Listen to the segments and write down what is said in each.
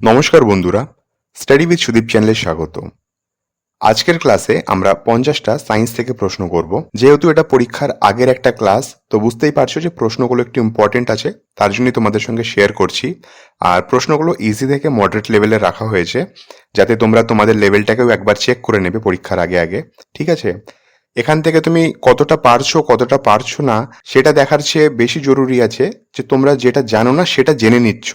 নমস্কার বন্ধুরা, study with Sudip চ্যানেলে স্বাগত। আজকের ক্লাসে আমরা 50টা সায়েন্স থেকে প্রশ্ন করব। যেহেতু এটা পরীক্ষার আগের একটা ক্লাস, তো বুঝতেই পারছো যে প্রশ্নগুলো একটু ইম্পর্টেন্ট আছে, তার জন্যই তোমাদের সঙ্গে শেয়ার করছি। আর প্রশ্নগুলো ইজি থেকে মডারেট লেভেলে রাখা হয়েছে, যাতে তোমরা তোমাদের লেভেলটাকেও একবার চেক করে নেবে পরীক্ষার আগে আগে। ঠিক আছে? এখান থেকে তুমি কতটা পারছো না সেটা দেখার চেয়ে বেশি জরুরি আছে যে তোমরা যেটা জানো না সেটা জেনে নিচ্ছ।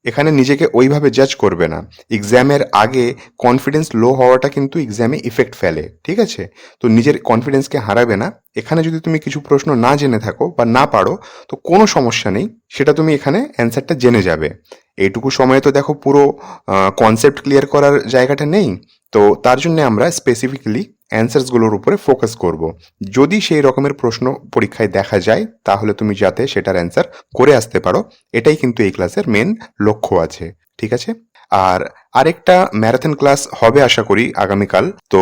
এখানে নিজেকে ওইভাবে জাজ করবে না। এক্সামের আগে কনফিডেন্স লো হওয়াটা কিন্তু এক্সামে ইফেক্ট ফেলে। ঠিক আছে? তো নিজের কনফিডেন্সকে হারাবে না। এখানে যদি তুমি কিছু প্রশ্ন না জেনে থাকো বা না পারো, তো কোনো সমস্যা নেই, সেটা তুমি এখানে অ্যান্সারটা জেনে যাবে। এইটুকু সময়ে তো দেখো পুরো কনসেপ্ট ক্লিয়ার করার জায়গাটা নেই। তো তার জন্য আমরা স্পেসিফিক্যালি অ্যান্সার্সগুলোর উপরে ফোকাস করব। যদি সেই রকমের প্রশ্ন পরীক্ষায় দেখা যায়, তাহলে তুমি যাতে সেটার অ্যান্সার করে আসতে পারো, এটাই কিন্তু এই ক্লাসের মেন লক্ষ্য আছে। ঠিক আছে? আর আরেকটা ম্যারাথন ক্লাস হবে আশা করি আগামীকাল। তো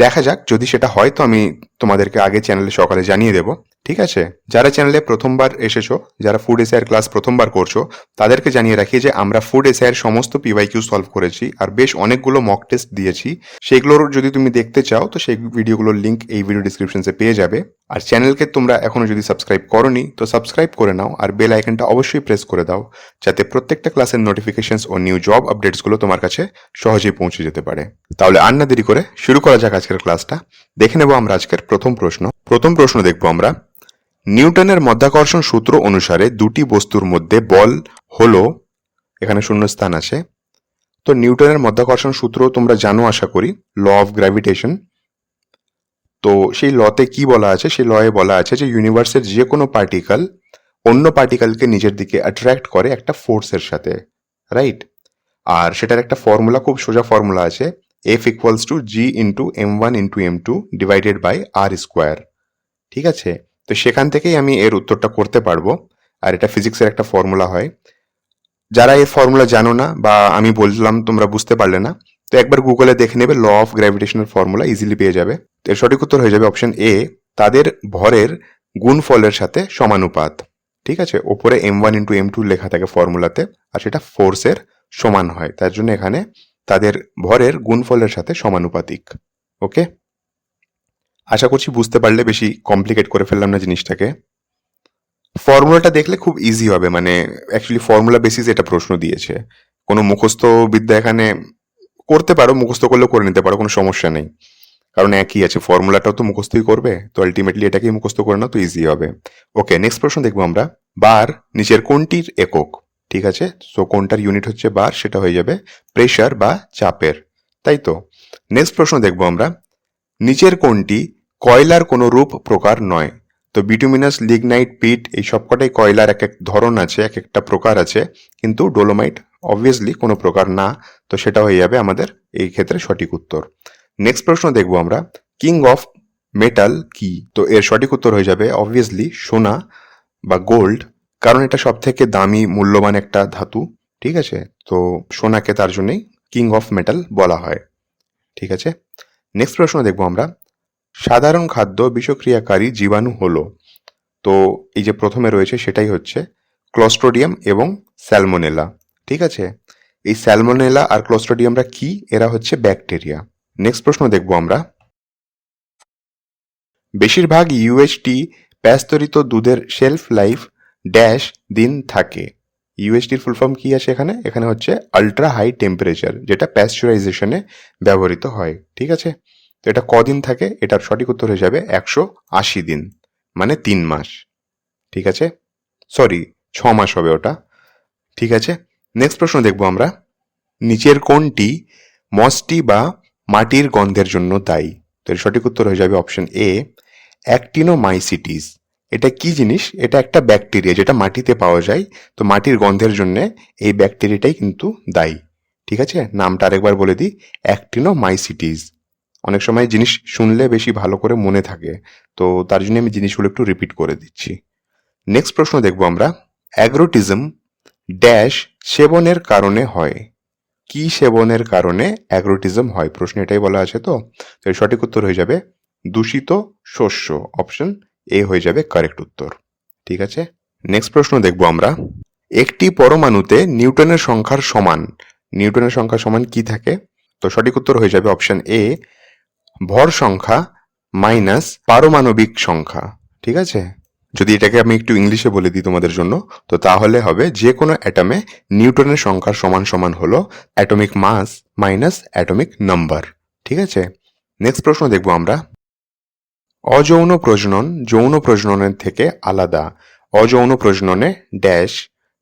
দেখা যাক, যদি সেটা হয় তো আমি তোমাদেরকে আগে চ্যানেলে সকালে জানিয়ে দেব। ঠিক আছে? যারা চ্যানেলে প্রথমবার এসেছো, যারা ফুড এসআইয়ের ক্লাস প্রথমবার করছো, তাদেরকে জানিয়ে রাখি যে আমরা ফুড এসআইয়ের সমস্ত পিওয়াইকিউ সলভ করেছি আর বেশ অনেকগুলো মক টেস্ট দিয়েছি। সেগুলোর যদি তুমি দেখতে চাও তো সেই ভিডিওগুলোর লিঙ্ক এই ভিডিও ডিসক্রিপশনে পেয়ে যাবে। আর চ্যানেলকে তোমরা এখনো যদি সাবস্ক্রাইব করোনি তো সাবস্ক্রাইব করে নাও, আর বেল আইকনটা অবশ্যই প্রেস করে দাও, যাতে প্রত্যেকটা ক্লাসের নোটিফিকেশনস ও নিউ জব আপডেটসগুলো তোমার কাছে সহজেই পৌঁছে যেতে পারে। তাহলে আর না দেরি করে শুরু করা যাক আজকের ক্লাসটা। দেখে নেব আমরা আজকের প্রথম প্রশ্ন দেখবো আমরা। নিউটনের মধ্যাকর্ষণ সূত্র অনুসারে দুটি বস্তুর মধ্যে বল হলো, এখানে শূন্যস্থান আছে। তো নিউটনের মধ্যাকর্ষণ সূত্র তোমরা জানো আশা করি, ল অফ গ্র্যাভিটেশন। তো সেই লতে কি বলা আছে? সেই লয়ে বলা আছে যে ইউনিভার্সের যে কোনো পার্টিকেল অন্য পার্টিকেলকে নিজের দিকে অ্যাট্রাক্ট করে একটা ফোর্সের সাথে, রাইট? আর সেটার একটা ফর্মুলা, খুব সোজা ফর্মুলা আছে, F equals to G into m1 into m2 divided by R square. ঠিক আছে? তো সেখান থেকেই আমি এর উত্তরটা করতে পারবো। আর এটা ফিজিক্সের একটা ফর্মুলা হয়। যারা এই ফর্মুলা জানো না বা আমি বললাম তোমরা বুঝতে পারলে না, তো একবার গুগলে দেখে নেবে, ল অফ গ্র্যাভিটেশনের ফর্মুলা ইজিলি পেয়ে যাবে। এর সঠিক উত্তর হয়ে যাবে অপশন এ, তাদের ভরের গুণফলের সাথে সমানুপাত। ঠিক আছে? ওপরে m1 ইন্টু m2 লেখা থাকে ফর্মুলাতে, আর সেটা ফোর্সের সমান হয়, তার জন্য এখানে তাদের ভরের গুণফলের সাথে সমানুপাতিক। ওকে, আশা করছি বুঝতে পারলে, বেশি কমপ্লিকেট করে ফেললাম না জিনিসটাকে। ফর্মুলাটা দেখলে খুব ইজি হবে, মানে অ্যাকচুয়ালি ফর্মুলা বেসিস এটা প্রশ্ন দিয়েছে। কোনো মুখস্থ বিদ্যা এখানে করতে পারো, মুখস্থ করলেও করে নিতে পারো, কোনো সমস্যা নেই, কারণ একই আছে, ফর্মুলাটাও তো মুখস্থই করবে, তো আলটিমেটলি এটাকেই মুখস্থ করে নাও, তো ইজি হবে। ওকে, নেক্সট প্রশ্ন দেখবো আমরা। বার নিচের কোনটির একক? ঠিক আছে, সো কোনটার ইউনিট হচ্ছে বার, সেটা হয়ে যাবে প্রেশার বা চাপের, তাই তো। নেক্সট প্রশ্ন দেখবো আমরা। নিচের কোনটি কয়লার কোনো রূপ প্রকার নয়? তো বিটুমিনাস, লিগনাইট, পিট, এই সবকটাই কয়লার এক এক ধরন আছে, এক একটা প্রকার আছে, কিন্তু ডোলোমাইট অবভিয়াসলি কোনো প্রকার না, তো সেটা হয়ে যাবে আমাদের এই ক্ষেত্রে সঠিক উত্তর। নেক্সট প্রশ্ন দেখবো আমরা। কিং অফ মেটাল কি? তো এর সঠিক উত্তর হয়ে যাবে অবভিয়াসলি সোনা বা গোল্ড, কারণ এটা সব থেকে দামি মূল্যবান একটা ধাতু। ঠিক আছে? তো সোনাকে তার জন্যই কিং অফ মেটাল বলা হয়। ঠিক আছে? নেক্সট প্রশ্ন দেখবো আমরা। সাধারণ খাদ্য বিষক্রিয়াকারী জীবাণু হলো, তো এই যে প্রথমে রয়েছে সেটাই হচ্ছে ক্লস্ট্রিডিয়াম এবং স্যালমোনেলা। ঠিক আছে? এই স্যালমোনেলা আর ক্লস্ট্রিডিয়ামরা কি? এরা হচ্ছে ব্যাকটেরিয়া। নেক্সট প্রশ্ন দেখবো আমরা। বেশিরভাগ ইউএসটি প্যাস্তুরিত দুধের শেলফ লাইফ ড্যাশ দিন থাকে। ইউএসটির ফুল ফর্ম কি আছে এখানে? এখানে হচ্ছে আল্ট্রা হাই টেম্পারেচার, যেটা প্যাস্চুরাইজেশনে ব্যবহৃত হয়। ঠিক আছে? তো এটা কদিন থাকে? এটার সঠিক উত্তর হয়ে যাবে 180 দিন, মানে 3 মাস। ঠিক আছে? সরি, 6 মাস হবে ওটা। ঠিক আছে? নেক্সট প্রশ্ন দেখবো আমরা। নিচের কোনটি মসটি বা মাটির গন্ধের জন্য দায়ী? তো এর সঠিক উত্তর হয়ে যাবে অপশন এ, অ্যাক্টিনোমাইসিটিস। এটা কি জিনিস? এটা একটা ব্যাকটেরিয়া যেটা মাটিতে পাওয়া যায়, তো মাটির গন্ধের জন্য এই ব্যাকটেরিয়াটাই কিন্তু দায়ী। ঠিক আছে? নামটা আরেকবার বলে দিই, অ্যাক্টিনোমাইসিটিস। অনেক সময় জিনিস শুনলে বেশি ভালো করে মনে থাকে, তো তার জন্য আমি জিনিসগুলো একটু রিপিট করে দিচ্ছি। নেক্সট প্রশ্ন দেখবো আমরা। অ্যাগ্রোটিজম ড্যাশ সেবনের কারণে হয়। কি সেবনের কারণে অ্যাগ্রোটিজম হয়? প্রশ্ন এটাই বলা আছে। তো এর সঠিক উত্তর হয়ে যাবে দূষিত শস্য। অপশন এ হয়ে যাবে কারেক্ট উত্তর। ঠিক আছে? নেক্সট প্রশ্ন দেখবো আমরা। একটি পরমাণুতে নিউটনের সংখ্যার সমান নিউটনের সংখ্যা সমান কি থাকে? তো সঠিক উত্তর হয়ে যাবে অপশন এ, ভর সংখ্যা মাইনাস পারমাণবিক সংখ্যা। ঠিক আছে, যদি এটাকে আমি একটু ইংলিশে বলে দিই তোমাদের জন্য, তো তাহলে হবে যে কোনো অ্যাটমে নিউটনের সংখ্যার সমান সমান হলো atomic mass minus atomic number. ঠিক আছে, নেক্সট প্রশ্ন দেখবো আমরা। অযৌন প্রজনন যৌন প্রজননের থেকে আলাদা। অযৌন প্রজননে ড্যাশ।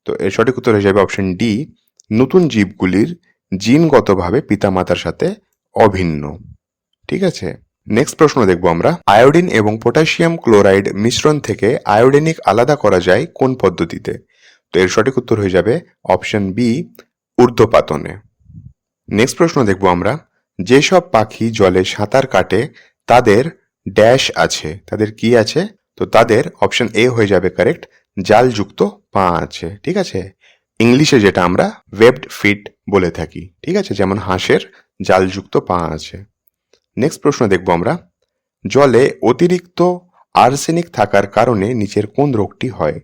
তো এর সঠিক উত্তর হয়ে যাবে অপশন ডি, নতুন জীবগুলির জিনগতভাবে পিতামাতার সাথে অভিন্ন। ঠিক আছে, নেক্সট প্রশ্ন দেখব আমরা। আয়োডিন এবং পটাশিয়াম ক্লোরাইড মিশ্রণ থেকে আয়োডেনিক আলাদা করা যায় কোন পদ্ধতিতে? তো এর সঠিক উত্তর হয়ে যাবে অপশন বি, ঊর্ধ্বপাতনে। নেক্সট প্রশ্ন দেখব আমরা। যেসব পাখি জলে সাঁতার কাটে তাদের ড্যাশ আছে, তাদের কি আছে? তো তাদের অপশন এ হয়ে যাবে কারেক্ট, জালযুক্ত পা আছে। ঠিক আছে, ইংলিশে যেটা আমরা ওয়েবড ফিট বলে থাকি। ঠিক আছে, যেমন হাঁসের জালযুক্ত পা আছে। নেক্সট প্রশ্ন দেখব আমরা। জলে অতিরিক্ত আর্সেনিক থাকার কারণে নিচের কোন রোগটি হয়?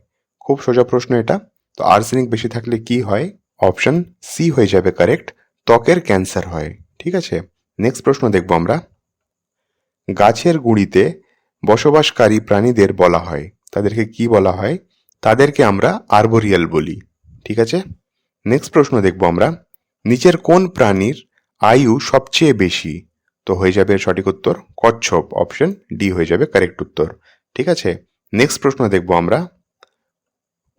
খুব সোজা প্রশ্ন এটা। তো আর্সেনিক বেশি থাকলে কি হয়? অপশন সি হয়ে যাবে কারেক্ট, ত্বকের ক্যান্সার হয়। ঠিক আছে, নেক্সট প্রশ্ন দেখব আমরা। গাছের গুঁড়িতে বসবাসকারী প্রাণীদের বলা হয়, তাদেরকে কি বলা হয়? তাদেরকে আমরা আর্বোরিয়াল বলি। ঠিক আছে, নেক্সট প্রশ্ন দেখব আমরা। নিচের কোন প্রাণীর আয়ু সবচেয়ে বেশি? তো হয়ে যাবে সঠিক উত্তর কচ্ছপ, অপশন ডি হয়ে যাবে কারেক্ট উত্তর। ঠিক আছে, নেক্সট প্রশ্ন দেখব আমরা।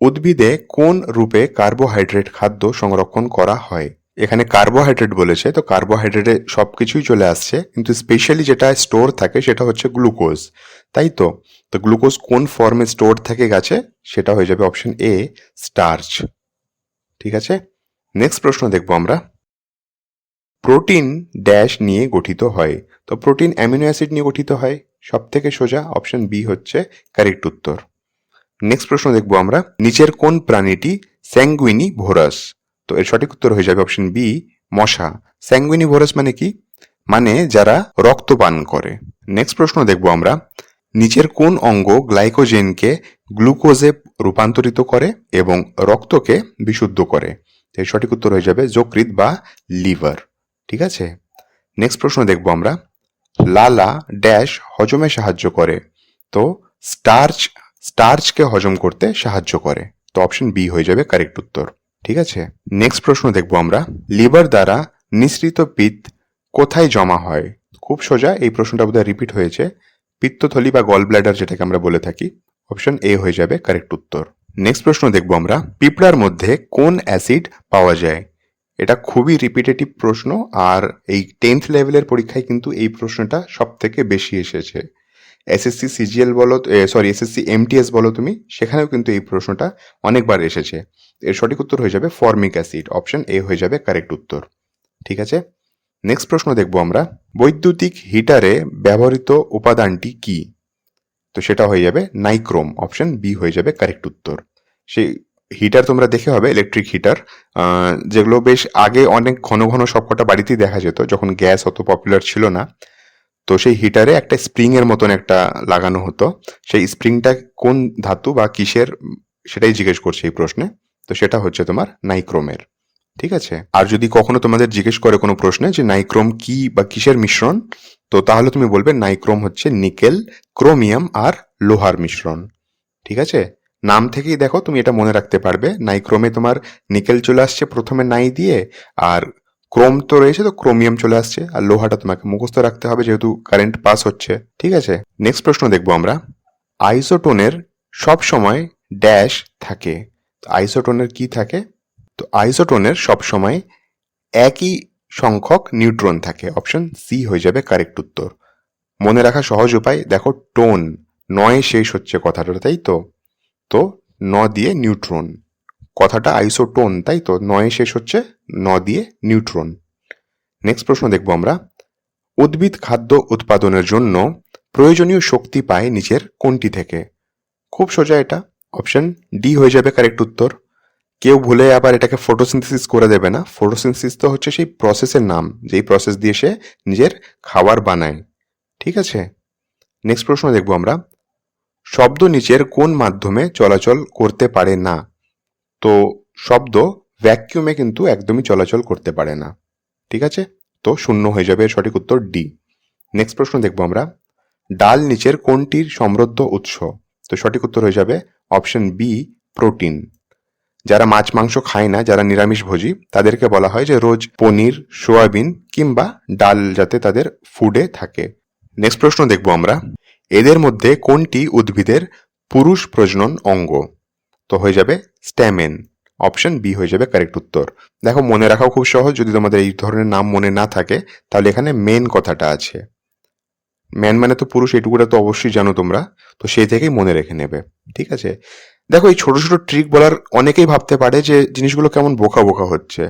উদ্ভিদে কোন রূপে কার্বোহাইড্রেট খাদ্য সংরক্ষণ করা হয়? এখানে কার্বোহাইড্রেট বলেছে, তো কার্বোহাইড্রেটে সবকিছুই চলে আসছে, কিন্তু স্পেশালি যেটা স্টোর থাকে সেটা হচ্ছে গ্লুকোজ, তাই তো? তো গ্লুকোজ কোন ফর্মে স্টোর থাকে গাছে? সেটা হয়ে যাবে অপশন এ, স্টার্চ। ঠিক আছে, নেক্সট প্রশ্ন দেখব আমরা। প্রোটিন ড্যাশ নিয়ে গঠিত হয়। তো প্রোটিন অ্যামিনো অ্যাসিড নিয়ে গঠিত হয়, সব থেকে সোজা অপশন বি হচ্ছে কারেক্ট উত্তর। নেক্সট প্রশ্ন দেখব আমরা। নিচের কোন প্রাণীটি স্যাঙ্গুইনি ভোরাস? তো এর সঠিক উত্তর হয়ে যাবে অপশন বি, মশা। স্যাঙ্গুইনি ভোরাস মানে কি? মানে যারা রক্ত পান করে। নেক্সট প্রশ্ন দেখব আমরা। নিচের কোন অঙ্গ গ্লাইকোজেনকে গ্লুকোজে রূপান্তরিত করে এবং রক্তকে বিশুদ্ধ করে? এর সঠিক উত্তর হয়ে যাবে যকৃৎ বা লিভার। ঠিক আছে, নেক্সট প্রশ্ন দেখব আমরা। লালা ড্যাশ হজমে সাহায্য করে। তো স্টার্চকে হজম করতে সাহায্য করে। তো অপশন বি হয়ে যাবে কারেক্ট উত্তর। ঠিক আছে, নেক্সট প্রশ্ন দেখব আমরা। লিভার দ্বারা নিঃসৃত পিত্ত কোথায় জমা হয়? খুব সোজা, এই প্রশ্নটা বোধহয় রিপিট হয়েছে। পিত্তথলি বা গল ব্ল্যাডার যেটাকে আমরা বলে থাকি। অপশন এ হয়ে যাবে কারেক্ট উত্তর। নেক্সট প্রশ্ন দেখব আমরা। পিঁপড়ার মধ্যে কোন অ্যাসিড পাওয়া যায়? এটা খুবই রিপিটেটিভ প্রশ্ন, আর এই 10th লেভেলের পরীক্ষায় কিন্তু এই প্রশ্নটা সব থেকে বেশি এসেছে। এসএসসি সিজিএল বলো, এসএসসি এমটিএস বলো তুমি, সেখানেও কিন্তু এই প্রশ্নটা অনেকবার এসেছে। এর সঠিক উত্তর হয়ে যাবে ফর্মিক অ্যাসিড, অপশন এ হয়ে যাবে কারেক্ট উত্তর। ঠিক আছে, নেক্সট প্রশ্ন দেখব আমরা। বৈদ্যুতিক হিটারে ব্যবহৃত উপাদানটি কি? তো সেটা হয়ে যাবে নাইক্রোম, অপশন বি হয়ে যাবে কারেক্ট উত্তর। সেই হিটার তোমরা দেখে হবে, ইলেকট্রিক হিটার, যেগুলো বেশ আগে অনেক ঘন ঘন সবকটা বাড়িতেই দেখা যেত যখন গ্যাস অত পপুলার ছিল না। তো সেই হিটারে একটা স্প্রিং এর মতন একটা লাগানো হতো, সেই স্প্রিংটা কোন ধাতু বা কিসের সেটাই জিজ্ঞেস করছে এই প্রশ্নে। তো সেটা হচ্ছে তোমার নাইক্রোমের। ঠিক আছে, আর যদি কখনো তোমাদের জিজ্ঞেস করে কোনো প্রশ্নে যে নাইক্রোম কি বা কিসের মিশ্রণ, তো তাহলে তুমি বলবে নাইক্রোম হচ্ছে নিকেল, ক্রোমিয়াম আর লোহার মিশ্রণ। ঠিক আছে, নাম থেকেই দেখো তুমি এটা মনে রাখতে পারবে। নাইক্রোমে তোমার নিকেল চলে আসছে প্রথমে নাই দিয়ে, আর ক্রোম তো রয়েছে, তো ক্রোমিয়াম চলে আসছে, আর লোহাটা তোমাকে মুখস্থ রাখতে হবে যেহেতু কারেন্ট পাস হচ্ছে। ঠিক আছে, নেক্সট প্রশ্ন দেখবো আমরা। আইসোটোনের সব সময় ড্যাশ থাকে। তো আইসোটোনের কি থাকে? তো আইসোটোনের সব সময় একই সংখ্যক নিউট্রন থাকে, অপশন সি হয়ে যাবে কারেক্ট উত্তর। মনে রাখা সহজ উপায় দেখো, টোন নয়ে শেষ হচ্ছে কথাটা, তাই তো? তো ন দিয়ে নিউট্রন, কথাটা আইসোটোন, তাই তো? নয়ে শেষ হচ্ছে, ন দিয়ে নিউট্রন। নেক্সট প্রশ্ন দেখব আমরা। উদ্ভিদ খাদ্য উৎপাদনের জন্য প্রয়োজনীয় শক্তি পায় নিচের কোনটি থেকে? খুব সোজা এটা, অপশন ডি হয়ে যাবে কারেক্ট উত্তর। কেউ ভুলে আবার এটাকে ফটোসিনথেসিস করে দেবে না, ফটোসিনথেসিস তো হচ্ছে সেই প্রসেসের নাম, যেই প্রসেস দিয়ে সে নিজের খাবার বানায়। ঠিক আছে, নেক্সট প্রশ্ন দেখব আমরা। শব্দ নিচের কোন মাধ্যমে চলাচল করতে পারে না? তো শব্দ ভ্যাকিউমে কিন্তু একদমই চলাচল করতে পারে না। ঠিক আছে, তো শূন্য হয়ে যাবে, সঠিক উত্তর ডি। নেক্সট প্রশ্ন দেখবো আমরা, ডাল নিচের কোনটির সমৃদ্ধ উৎস? তো সঠিক উত্তর হয়ে যাবে অপশন বি, প্রোটিন। যারা মাছ মাংস খায় না, যারা নিরামিষভোজী, তাদেরকে বলা হয় যে রোজ পনির, সোয়াবিন কিংবা ডাল যাতে তাদের ফুডে থাকে। নেক্সট প্রশ্ন দেখব আমরা, এদের মধ্যে কোনটি উদ্ভিদের পুরুষ প্রজনন অঙ্গ? তো হয়ে যাবে স্ট্যামেন। অপশন বি হয়ে যাবে কারেক্ট উত্তর। দেখো, মনে রাখাও খুব সহজ, যদি তোমাদের এই ধরনের নাম মনে না থাকে তাহলে এখানে মেন কথাটা আছে। ম্যান মানে তো পুরুষ, এটুকুটা তো অবশ্যই জানো তোমরা, তো সেই থেকেই মনে রেখে নেবে। ঠিক আছে, দেখো এই ছোট ছোট ট্রিক বলার অনেকেই ভাবতে পারে যে জিনিসগুলো কেমন বোকা বোকা হচ্ছে,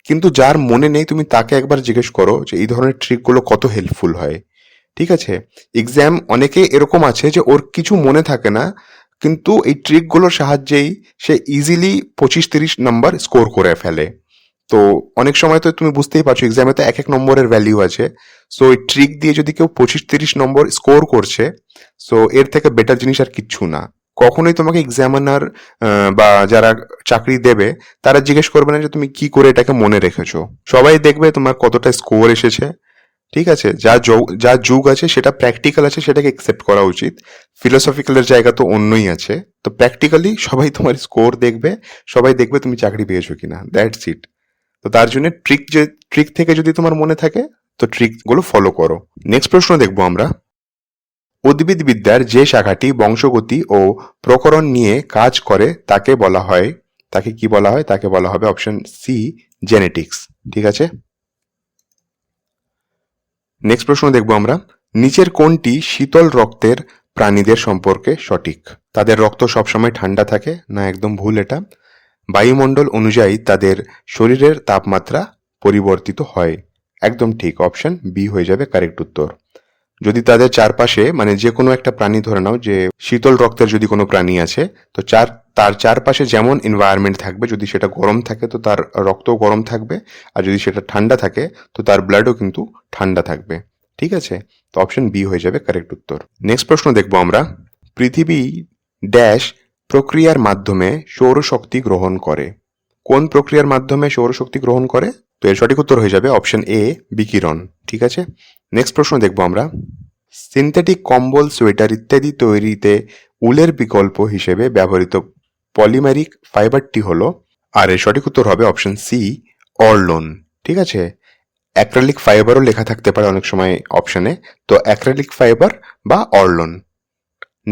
কিন্তু যার মনে নেই তুমি তাকে একবার জিজ্ঞেস করো যে এই ধরনের ট্রিকগুলো কত হেল্পফুল হয়। ঠিক আছে, এক্সাম অনেকে এরকম আছে যে ওর কিছু মনে থাকে না, কিন্তু এই ট্রিকগুলোর সাহায্যেই সে ইজিলি 25-30 নাম্বার স্কোর করে ফেলে। তো অনেক সময় তো তুমি বুঝতেই পারছো এক্সামে তো এক এক নম্বরের ভ্যালিউ আছে। সো এই ট্রিক দিয়ে যদি কেউ 25-30 নম্বর স্কোর করছে, সো এর থেকে বেটার জিনিস আর কিচ্ছু না। কখনোই তোমাকে এক্সামিনার বা যারা চাকরি দেবে তারা জিজ্ঞেস করবে না যে তুমি কি করে এটাকে মনে রেখেছো। সবাই দেখবে তোমার কতটা স্কোর এসেছে। ঠিক আছে, যা যুগ আছে সেটা প্র্যাকটিক্যাল আছে, সেটাকে একসেপ্ট করা উচিত। ফিলোসফিক্যালের জায়গা তো অন্যই আছে। তো প্র্যাকটিক্যালি সবাই তোমার স্কোর দেখবে, সবাই দেখবে তুমি চাকরি পেয়েছো কিনা, দ্যাটস ইট। তো তার জন্য ট্রিক থেকে যদি তোমার মনে থাকে তো ট্রিকগুলো ফলো করো। নেক্সট প্রশ্ন দেখবো আমরা, উদ্ভিদবিদ্যার যে শাখাটি বংশগতি ও প্রকরণ নিয়ে কাজ করে তাকে বলা হয়, তাকে কি বলা হয়? তাকে বলা হবে অপশন সি, জেনেটিক্স। ঠিক আছে, নেক্সট প্রশ্ন দেখবো আমরা, নিচের কোনটি শীতল রক্তের প্রাণীদের সম্পর্কে সঠিক? তাদের রক্ত সবসময় ঠান্ডা থাকে না? একদম ভুল এটা। বায়ুমণ্ডল অনুযায়ী তাদের শরীরের তাপমাত্রা পরিবর্তিত হয়। একদম ঠিক, অপশন বি হয়ে যাবে কারেক্ট উত্তর। যদি তাদের চারপাশে মানে যে কোনো একটা প্রাণী, ধরে নাও যে শীতল রক্তের যদি কোনো প্রাণী আছে, তো তার চারপাশে যেমন এনভায়রনমেন্ট থাকবে, যদি সেটা গরম থাকে তো তার রক্তও গরম থাকবে, আর যদি সেটা ঠান্ডা থাকে তো তার ব্লাডও কিন্তু ঠান্ডা থাকবে। ঠিক আছে, তো অপশন বি হয়ে যাবে কারেক্ট উত্তর। নেক্সট প্রশ্ন দেখবো আমরা, পৃথিবী ড্যাশ প্রক্রিয়ার মাধ্যমে সৌরশক্তি গ্রহণ করে? কোন প্রক্রিয়ার মাধ্যমে সৌরশক্তি গ্রহণ করে? তো এর সঠিক উত্তর হয়ে যাবে অপশন এ, বিকিরণ। ঠিক আছে, নেক্সট প্রশ্ন দেখবো আমরা, সিনথেটিক কম্বল, সোয়েটার ইত্যাদি তৈরিতে উলের বিকল্প হিসেবে ব্যবহৃত পলিমারিক ফাইবারটি হলো, আর এর সঠিক উত্তর হবে অপশন সি, অর্লন। ঠিক আছে, অ্যাক্রালিক ফাইবারও লেখা থাকতে পারে অনেক সময় অপশনে, তো অ্যাক্রালিক ফাইবার বা অর্লন।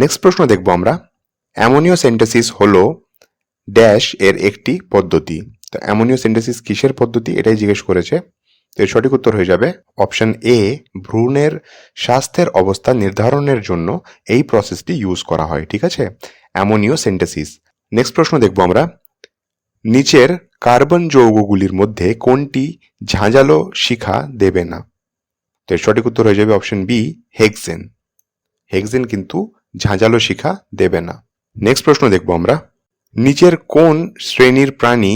নেক্সট প্রশ্ন দেখবো আমরা, অ্যামোনিও সিনথেসিস হলো ড্যাশ এর একটি পদ্ধতি। তো অ্যামোনিও সিনথেসিস কিসের পদ্ধতি এটাই জিজ্ঞেস করেছে। তো এর সঠিক উত্তর হয়ে যাবে অপশন এ, ভ্রূণের স্বাস্থ্যের অবস্থা নির্ধারণের জন্য এই প্রসেসটি ইউজ করা হয়। ঠিক আছে, অ্যামোনিও সিনথেসিস। নেক্সট প্রশ্ন দেখবো আমরা, নিচের কার্বন যৌগগুলির মধ্যে কোনটি ঝাঁঝালো শিখা দেবে না? তো এর সঠিক উত্তর হয়ে যাবে অপশন বি, হেক্সেন। হেক্সেন কিন্তু ঝাঁঝালো শিখা দেবে না। নেক্সট প্রশ্ন দেখবো আমরা, নিচের কোন শ্রেণীর প্রাণী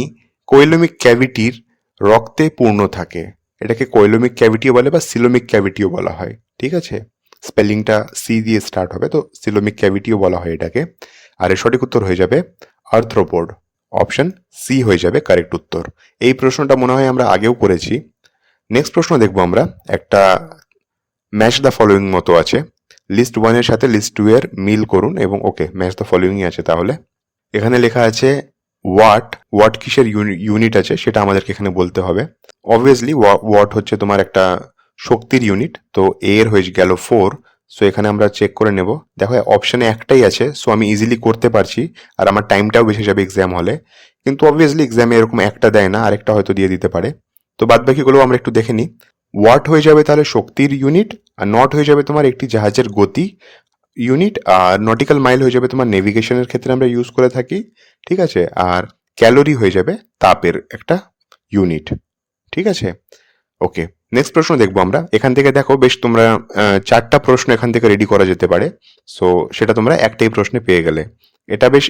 কৈলোমিক ক্যাভিটির রক্তে পূর্ণ থাকে? এটাকে কৈলোমিক ক্যাভিটিও বলে বা সিলোমিক ক্যাভিটিও বলা হয়। ঠিক আছে, স্পেলিংটা সি দিয়ে স্টার্ট হবে, তো সিলোমিক ক্যাভিটিও বলা হয় এটাকে। আর এর সঠিক উত্তর হয়ে যাবে আর্থ্রোপোড। অপশন সি হয়ে যাবে কারেক্ট উত্তর। এই প্রশ্নটা মনে হয় আমরা আগেও করেছি। নেক্সট প্রশ্ন দেখবো আমরা, একটা ম্যাচ দ্য ফলোয়িং মতো আছে, লিস্ট 1 এর সাথে লিস্ট 2 এর মিল করুন এবং ওকে, ম্যাচ দ্য ফলোয়িংই আছে তাহলে। এখানে লেখা আছে ওয়াট কিসের ইউনিট আছে সেটা আমাদেরকে এখানে বলতে হবে। অবভিয়াসলি ওয়াট হচ্ছে তোমার একটা শক্তির ইউনিট, তো এ এর হয়ে গেল 4। সো এখানে আমরা চেক করে নেব। দেখো অপশনে একটাই আছে, সো আমি ইজিলি করতে পারছি, আর আমার টাইমটাও বেঁচে যাবে এক্সাম হলে। কিন্তু অবভিয়াসলি এক্সামে এরকম একটা দেয় না, আরেকটা হয়তো দিয়ে দিতে পারে। তো বাদবাকিগুলো আমরা একটু দেখে নিই। ওয়াট হয়ে যাবে তাহলে শক্তির ইউনিট, আর নট হয়ে যাবে তোমার একটি জাহাজের গতি ইউনিট, আর নটিক্যাল মাইল হয়ে যাবে তোমার নেভিগেশনের ক্ষেত্রে আমরা ইউজ করে থাকি। ঠিক আছে, আর ক্যালোরি হয়ে যাবে তাপের একটা ইউনিট। ঠিক আছে, ওকে। নেক্সট প্রশ্ন দেখবো আমরা। এখান থেকে দেখো বেশ তোমরা 4টা প্রশ্ন এখান থেকে রেডি করা যেতে পারে, সো সেটা তোমরা একটাই প্রশ্নে পেয়ে গেলে। এটা বেশ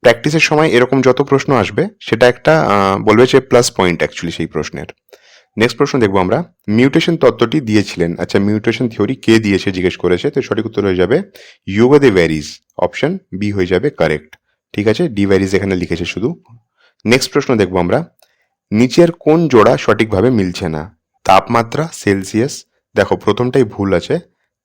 প্র্যাকটিসের সময় এরকম যত প্রশ্ন আসবে সেটা একটা বলবে যে প্লাস পয়েন্ট অ্যাকচুয়ালি সেই প্রশ্নের। নেক্সট প্রশ্ন দেখবো আমরা, মিউটেশন তত্ত্বটি দিয়েছিলেন, আচ্ছা মিউটেশন থিওরি কে দিয়েছে জিজ্ঞেস করেছে, তো সঠিক উত্তর হয়ে যাবে ইউগো দে ভ্যারিজ। অপশন বি হয়ে যাবে কারেক্ট। ঠিক আছে, ডি ভ্যারিজ এখানে লিখেছে শুধু। নেক্সট প্রশ্ন দেখবো আমরা, নিচের কোন জোড়া সঠিকভাবে মিলছে না? তাপমাত্রা সেলসিয়াস, দেখো প্রথমটাই ভুল আছে,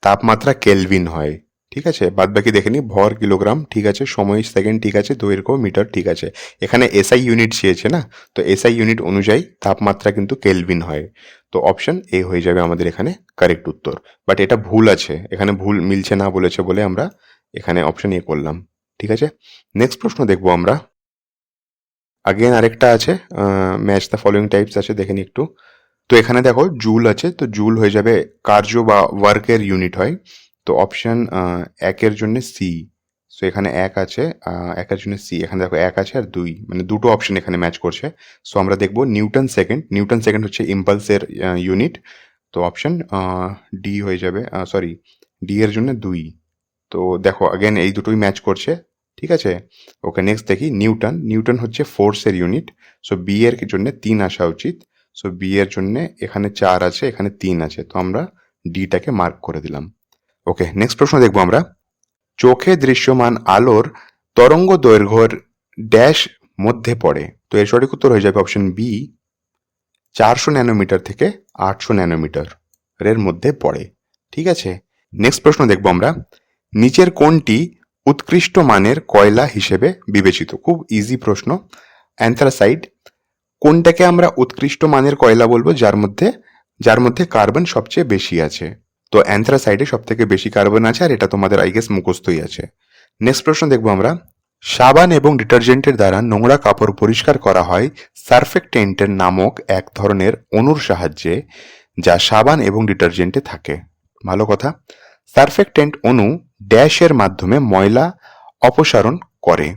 তাপমাত্রা কেলভিন হয়, ঠিক আছে। বাদ বাকি দেখে নি, ভর কিলোগ্রাম ঠিক আছে, সময় সেকেন্ড ঠিক আছে, দৈর্ঘ্য মিটার ঠিক আছে। এখানে এসআই ইউনিট চেয়েছে না, তো এসআই ইউনিট অনুযায়ী তাপমাত্রা কিন্তু কেলভিন হয়। তো অপশন এ হয়ে যাবে আমাদের এখানে কারেক্ট উত্তর। বাট এটা ভুল আছে, এখানে ভুল মিলছে না বলেছে বলে আমরা এখানে অপশন এ করলাম, ঠিক আছে। নেক্সট প্রশ্ন দেখবো আমরা। আগেন আরেকটা আছে, ম্যাচ দ্য ফলোইং টাইপস আছে, দেখে নি একটু। তো এখানে দেখো জুল আছে, তো জুল হয়ে যাবে কার্য বা ওয়ার্কের ইউনিট হয়। তো অপশন একের জন্য সি। সো এখানে এক আছে, একের জন্য সি, এখানে দেখো এক আছে আর দুই, মানে দুটো অপশন এখানে ম্যাচ করছে। সো আমরা দেখবো নিউটন সেকেন্ড। নিউটন সেকেন্ড হচ্ছে ইম্পালসের ইউনিট। তো অপশন ডি হয়ে যাবে, সরি, ডি এর জন্য দুই। তো দেখো আগেন এই দুটোই ম্যাচ করছে, ঠিক আছে। ওকে, নেক্সট দেখি নিউটন। নিউটন হচ্ছে ফোর্সের ইউনিট। সো বি এর জন্য তিন আসা উচিত। সো বি এর জন্য এখানে চার আছে, এখানে তিন আছে, তো আমরা ডিটাকে মার্ক করে দিলাম। ওকে, নেক্সট প্রশ্ন দেখবো আমরা। চোখে দৃশ্যমান আলোর তরঙ্গ দৈর্ঘ্যের ড্যাশ মধ্যে পড়ে? তো এর সঠিক উত্তর হয়ে যাবে অপশন বি, 400 ন্যানোমিটার থেকে 800 ন্যানোমিটার এর মধ্যে পড়ে, ঠিক আছে। নেক্সট প্রশ্ন দেখবো আমরা। নিচের কোনটি উৎকৃষ্ট মানের কয়লা হিসেবে বিবেচিত? খুব ইজি প্রশ্ন। অ্যান্থ্রাসাইট কোনটাকে আমরা উৎকৃষ্ট মানের কয়লা বলবো? যার মধ্যে কার্বন সবচেয়ে বেশি আছে। তো অ্যান্থ্রাসাইডে সব থেকে বেশি কার্বন আছে, আর এটা তোমাদের আই গেস মুখস্থই আছে। নেক্সট প্রশ্ন দেখবো আমরা। সাবান এবং ডিটারজেন্টের দ্বারা নোংরা কাপড় পরিষ্কার করা হয় সার্ফেক্টেন্টের নামক এক ধরনের অণুর সাহায্যে, যা সাবান এবং ডিটারজেন্টে থাকে। ভালো কথা। সার্ফেক্টেন্ট অণু ড্যাশের মাধ্যমে ময়লা অপসারণ করে?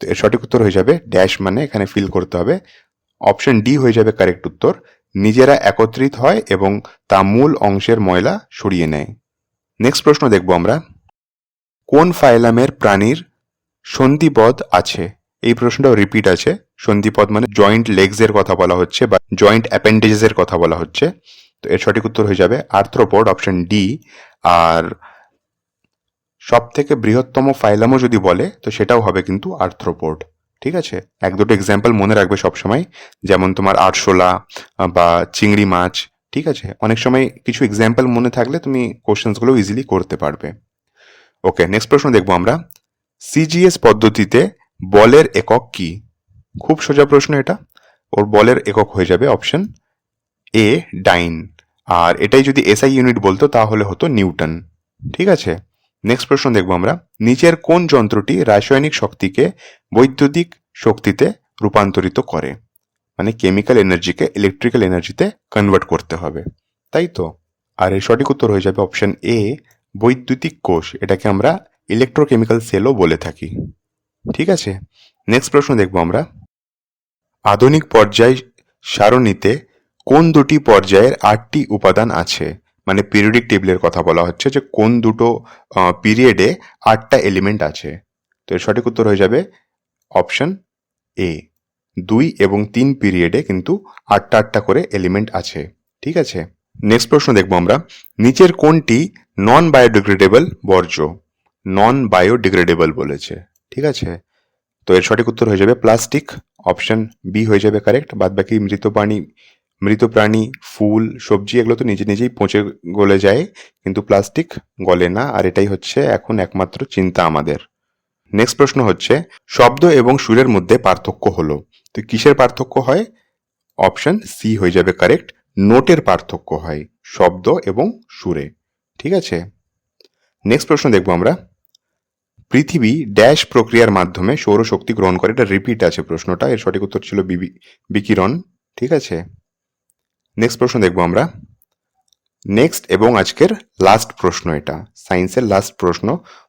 তো এর সঠিক উত্তর হয়ে যাবে ড্যাশ, মানে এখানে ফিল করতে হবে। অপশন ডি হয়ে যাবে কারেক্ট উত্তর। নিজেরা একত্রিত হয় এবং তা মূল অংশের ময়লা সরিয়ে নেয়। নেক্সট প্রশ্ন দেখবো আমরা। কোন ফাইলামের প্রাণীর সন্ধিপদ আছে? এই প্রশ্নটাও রিপিট আছে। সন্ধিপদ মানে জয়েন্ট লেগস এর কথা বলা হচ্ছে বা জয়েন্ট অ্যাপেন্ডেজেস এর কথা বলা হচ্ছে। তো এর সঠিক উত্তর হয়ে যাবে আর্থ্রোপড, অপশন ডি। আর সব থেকে বৃহত্তম ফাইলামও যদি বলে তো সেটাও হবে কিন্তু আর্থ্রোপড, ঠিক আছে। এক দুটো এক্সাম্পল মনে রাখবে সবসময়, যেমন তোমার আরশোলা বা চিংড়ি মাছ, ঠিক আছে। অনেক সময় কিছু এক্সাম্পল মনে থাকলে তুমি কোশ্চেন্সগুলো ইজিলি করতে পারবে। ওকে, নেক্সট প্রশ্ন দেখবো আমরা। সিজিএস পদ্ধতিতে বলের একক কি? খুব সোজা প্রশ্ন এটা। ওর বলের একক হয়ে যাবে অপশন এ, ডাইন। আর এটাই যদি এসআই ইউনিট বলতো তাহলে হতো নিউটন, ঠিক আছে। নেক্সট প্রশ্ন দেখবো আমরা। নিচের কোন যন্ত্রটি রাসায়নিক শক্তিকে বৈদ্যুতিক শক্তিতে রূপান্তরিত করে? মানে কেমিক্যাল এনার্জিকে ইলেকট্রিক্যাল এনার্জিতে কনভার্ট করতে হবে, তাই তো। আর এর সঠিক উত্তর হয়ে যাবে অপশন এ, বৈদ্যুতিক কোষ। এটাকে আমরা ইলেকট্রোকেমিক্যাল সেলও বলে থাকি, ঠিক আছে। নেক্সট প্রশ্ন দেখবো আমরা। আধুনিক পর্যায় সারণীতে কোন দুটি পর্যায়ের 8টি উপাদান আছে? মানে পিরিয়ডিক টেবিলের কথা বলা হচ্ছে যে কোন দুটো পিরিয়ডে 8টা এলিমেন্ট আছে। তো এর সঠিক উত্তর হয়ে যাবে অপশন এ, 2 এবং 3 পিরিয়ডে কিন্তু 8টা করে এলিমেন্ট আছে, ঠিক আছে। নেক্সট প্রশ্ন দেখবো আমরা। নিচের কোনটি নন বায়োডিগ্রেডেবল বর্জ্য? নন বায়োডিগ্রেডেবল বলেছে, ঠিক আছে। তো এর সঠিক উত্তর হয়ে যাবে প্লাস্টিক, অপশন বি হয়ে যাবে কারেক্ট। বাদ বাকি মৃত প্রাণী, ফুল, সবজি এগুলো তো নিজে নিজেই পচে গলে যায়, কিন্তু প্লাস্টিক গলে না, আর এটাই হচ্ছে এখন একমাত্র চিন্তা আমাদের। নেক্সট প্রশ্ন হচ্ছে, শব্দ এবং সুরের মধ্যে পার্থক্য হলো? তো কিসের পার্থক্য হয়? অপশন সি হয়ে যাবে কারেক্ট, নোটের পার্থক্য হয় শব্দ এবং সুরে, ঠিক আছে। নেক্সট প্রশ্ন দেখবো আমরা। পৃথিবী ড্যাশ প্রক্রিয়ার মাধ্যমে সৌরশক্তি গ্রহণ করে? এটা রিপিট আছে প্রশ্নটা, এর সঠিক উত্তর ছিল বিকিরণ, ঠিক আছে। নেক্সট প্রশ্ন দেখবো আমরা। নেক্সট এবং আজকের লাস্ট প্রশ্ন, এটা সায়েন্সের লাস্ট প্রশ্ন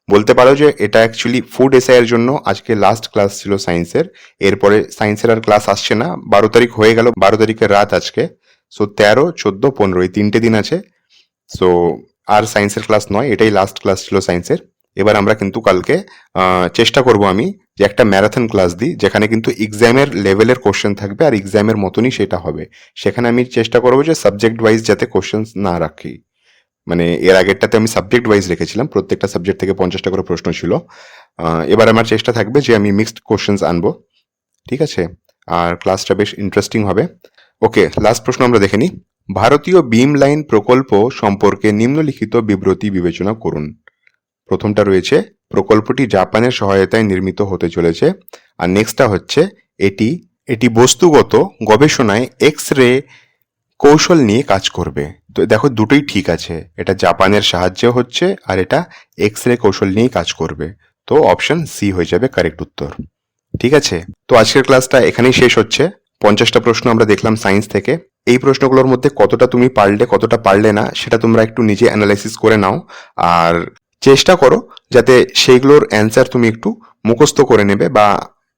বলতে পারো যে এটা অ্যাকচুয়ালি ফুড এসআই এর জন্য আজকে লাস্ট ক্লাস ছিল সায়েন্সের। এরপরে সায়েন্সের আর ক্লাস আসছে না, 12 তারিখ হয়ে গেল, 12 তারিখের রাত আজকে। সো 13, 14, 15 এই 3টে দিন আছে। সো আর সায়েন্সের ক্লাস নয়, এটাই লাস্ট ক্লাস ছিল সায়েন্সের। এবার আমরা কিন্তু কালকে চেষ্টা করব আমি যে একটা ম্যারাথন ক্লাস দিই, যেখানে কিন্তু এক্সামের লেভেলের কোশ্চেন থাকবে আর এক্সামের মতনই সেটা হবে। সেখানে আমি চেষ্টা করবো যে সাবজেক্ট ওয়াইজ যাতে কোশ্চেন না রাখি। মানে এর আগেরটাতে আমি সাবজেক্ট ওয়াইজ রেখেছিলাম, প্রত্যেকটা সাবজেক্ট থেকে 50টা করে প্রশ্ন ছিল। এবার আমার চেষ্টা থাকবে যে আমি মিক্সড কোশ্চেন্স আনবো, ঠিক আছে। আর ক্লাসটা বেশ ইন্টারেস্টিং হবে। ওকে, লাস্ট প্রশ্ন আমরা দেখে নিই। ভারতীয় বিম লাইন প্রকল্প সম্পর্কে নিম্নলিখিত বিবৃতি বিবেচনা করুন। প্রথমটা রয়েছে প্রকল্পটি জাপানের সহায়তায় নির্মিত হতে চলেছে। আর নেক্সটটা হচ্ছে এটি এটি বস্তুগত গবেষণায় এক্স রে কৌশল নিয়ে কাজ করবে। তো দেখো দুটোই ঠিক আছে, এটা জাপানের সাহায্যে হচ্ছে আর এটা এক্স রে কৌশল নিয়েই কাজ করবে। তো অপশন সি হয়ে যাবে কারেক্ট উত্তর। ঠিক আছে, তো আজকের ক্লাসটা এখানেই শেষ হচ্ছে। 50টা প্রশ্ন আমরা দেখলাম সায়েন্স থেকে। এই প্রশ্নগুলোর মধ্যে কতটা তুমি পারলে কতটা পারলে না সেটা তোমরা একটু নিজে অ্যানালাইসিস করে নাও, আর চেষ্টা করো যাতে সেইগুলোর অ্যান্সার তুমি একটু মুখস্থ করে নেবে, বা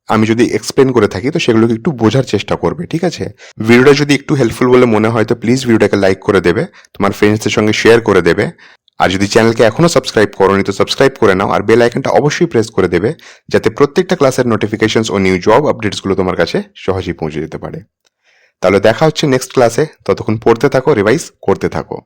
আমি যদি এক্সপ্লেন করে থাকি তো সেগুলোকে একটু বোঝার চেষ্টা করবে। ঠিক আছে, ভিডিওটা যদি একটু হেল্পফুল বলে মনে হয় তো প্লিজ ভিডিওটাকে লাইক করে দেবে, তোমার ফ্রেন্ডসদের সঙ্গে শেয়ার করে দেবে। আর যদি চ্যানেলকে এখনো সাবস্ক্রাইব করোনি তো সাবস্ক্রাইব করে নাও, আর বেল আইকনটা অবশ্যই প্রেস করে দেবে যাতে প্রত্যেকটা ক্লাসের নোটিফিকেশনস ও নিউ জব আপডেটসগুলো তোমার কাছে সহজেই পৌঁছে যেতে পারে। তাহলে দেখা হচ্ছে নেক্সট ক্লাসে, ততক্ষণ পড়তে থাকো, রিভাইজ করতে থাকো।